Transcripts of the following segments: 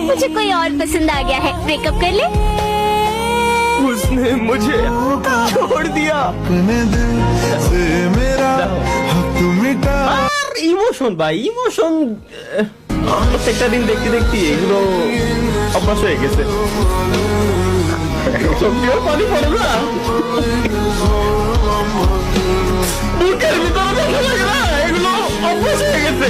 मुझे कोई और पसंद आ गया है, ब्रेकअप कर ले। उसने मुझे छोड़ दिया। ইমোশন ভাই, ইমোশন প্রত্যেকটা দিন দেখতে দেখতে এগুলো অভ্যাস হয়ে গেছে। সত্যিও পানি পড়ে না, বুকের ভিতরে দেখা লাগে না, এগুলো অভ্যাস হয়ে গেছে।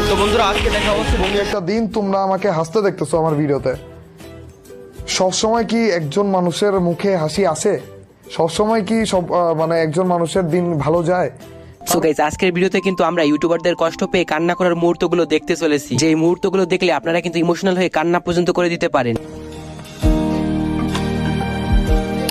তো বন্ধুরা, আজকে দেখা হচ্ছে একটা দিন তোমরা আমাকে হাসতে দেখতেছো আমার ভিডিওতে। সবসময় কি একজন মানুষের মুখে হাসি আসে? সবসময় কি সব মানে একজন মানুষের দিন ভালো যায়? সো গাইস, আজকের ভিডিওতে কিন্তু আমরা ইউটিউবারদের কষ্ট পেয়ে কান্না করার মুহূর্তগুলো দেখতে চলেছি, যে মুহূর্তগুলো দেখলে আপনারা কিন্তু ইমোশনাল হয়ে কান্না পর্যন্ত করে দিতে পারেন।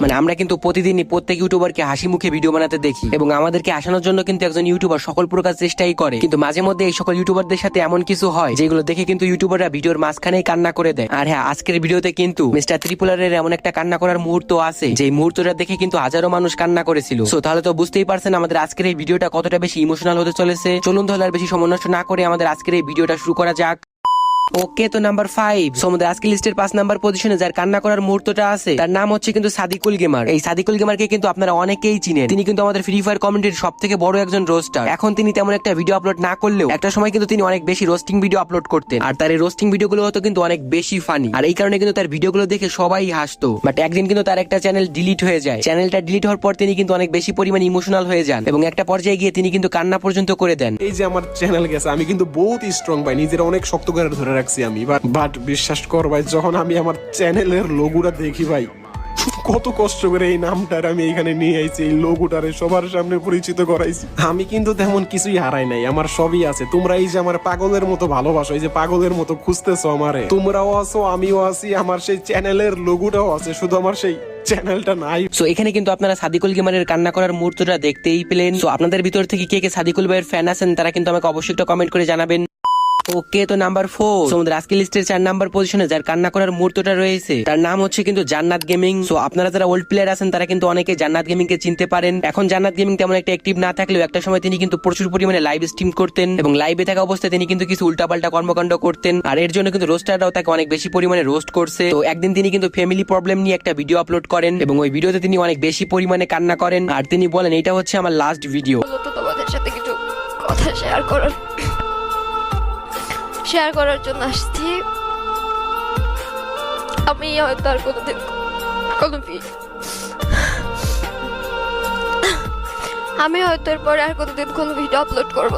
মানে আমরা কিন্তু প্রতিদিনই প্রত্যেক ইউটিউবারকে হাসি মুখে ভিডিও বানাতে দেখি, এবং আমাদেরকে হাসানোর জন্য কিন্তু একজন ইউটিউবার সকল প্রকার চেষ্টাই করে, কিন্তু মাঝে মধ্যে এই সকল ইউটিউবারদের সাথে এমন কিছু হয় যেগুলো দেখে কিন্তু ইউটিউবাররা ভিডিওর মাঝখানেই কান্না করে দেয়। আর হ্যাঁ, আজকের ভিডিওতে কিন্তু মিস্টার ত্রিপুলারের এমন একটা কান্না করার মুহূর্ত আছে, যে মুহূর্তটা দেখে কিন্তু হাজারো মানুষ কান্না করেছিল। সো তাহলে তো বুঝতেই পারছেন আমাদের আজকের এই ভিডিওটা কতটা বেশি ইমোশনাল হতে চলেছে। চলুন তাহলে আর বেশি সময় নষ্ট না করে আমাদের আজকের এই ভিডিওটা শুরু করা যাক। ওকে, তো নাম্বার 5, আমাদের আজকে লিস্টের 5 নাম্বার পজিশনে যার কান্না করার মুহূর্তটা আছে তার নাম হচ্ছে কিন্তু সাদিকুল গেমার। এই সাদিকুল গেমারকে কিন্তু আপনারা অনেকেই চিনেন। তিনি কিন্তু আমাদের ফ্রি ফায়ার কমিউনিটির সবথেকে বড় একজন রোস্টার। এখন তিনি তেমন একটা ভিডিও আপলোড না করলেও একটা সময় কিন্তু তিনি অনেক বেশি রোস্টিং ভিডিও আপলোড করতেন, আর তার এই রোস্টিং ভিডিওগুলো হতো কিন্তু অনেক বেশি ফানি, আর এই কারণে কিন্তু তার ভিডিওগুলো দেখে সবাই হাসতো। বাট একদিন কিন্তু তার একটা চ্যানেল ডিলিট হয়ে যায়। চ্যানেলটা ডিলিট হওয়ার পর তিনি কিন্তু অনেক বেশি পরিমাণে ইমোশনাল হয়ে যান, এবং একটা পর্যায়ে গিয়ে তিনি কিন্তু কান্না পর্যন্ত করে দেন। এই যে আমার চ্যানেল গেছে, আমি কিন্তু বহুত স্ট্রং ভাই, নিজেরা অনেক শক্ত করে ধরে রাখছি আমি। বাট বিশ্বাস কর ভাই, যখন আমি আমার চ্যানেলের লোগোটা দেখি ভাই, কত কষ্ট করে এই নামটার আমি এখানে নিয়ে আইছি, এই লোগোটারে সবার সামনে পরিচিত করাইছি। আমি কিন্তু তেমন কিছুই হারাই নাই, আমার সবই আছে। তোমরা এই যে আমার পাগলের মতো ভালোবাসো, এই যে পাগলের মতো খুঁজতেছো আমারে, তোমরাও আছো, আমিও আছি, আমার সেই চ্যানেলের লোগোটাও আছে, শুধু আমার সেই চ্যানেলটা নাই। সো এখানে কিন্তু আপনারা সাদিকুল গেমারের কান্না করার মুহূর্তটা দেখতেই পেলেন। সো আপনাদের ভিতর থেকে কে কে সাদিকুল ভাইয়ের ফ্যান আছেন তারা কিন্তু আমাকে অবশ্যই একটা কমেন্ট করে জানাবেন। ওকে, তো নাম্বার 4, আমাদের আজকে লিস্টের 4 নাম্বার পজিশনে যার কান্না করার মুহূর্তটা রয়েছে তার নাম হচ্ছে কিন্তু জান্নাত গেমিং। সো আপনারা যারা ওল্ড প্লেয়ার আছেন তারা কিন্তু অনেকে জান্নাত গেমিং কে চিনতে পারেন। এখন জান্নাত গেমিং তেমন একটা অ্যাক্টিভ না থাকলেও একটা সময় তিনি কিন্তু প্রচুর পরিমাণে লাইভ স্ট্রিম করতেন, এবং লাইভে থাকা অবস্থায় তিনি কিন্তু কিছু উল্টাপাল্টা কর্মকাণ্ড করতেন, আর এর জন্য কিন্তু রোস্টাররাও তাকে অনেক বেশি পরিমাণে রোস্ট করছে। তো একদিন তিনি কিন্তু ফ্যামিলি প্রবলেম নিয়ে একটা ভিডিও আপলোড করেন, এবং ওই ভিডিওতে তিনি অনেক বেশি পরিমাণে কান্না করেন, আর তিনি বলেন এটা হচ্ছে আমার লাস্ট ভিডিও। তো তোমাদের সাথে কিছু কথা শেয়ার করার জন্য আসছি। আমি হয়তো আর কোনোদিন এরপরে আর কোনোদিন কোনো ভিডিও আপলোড করবো।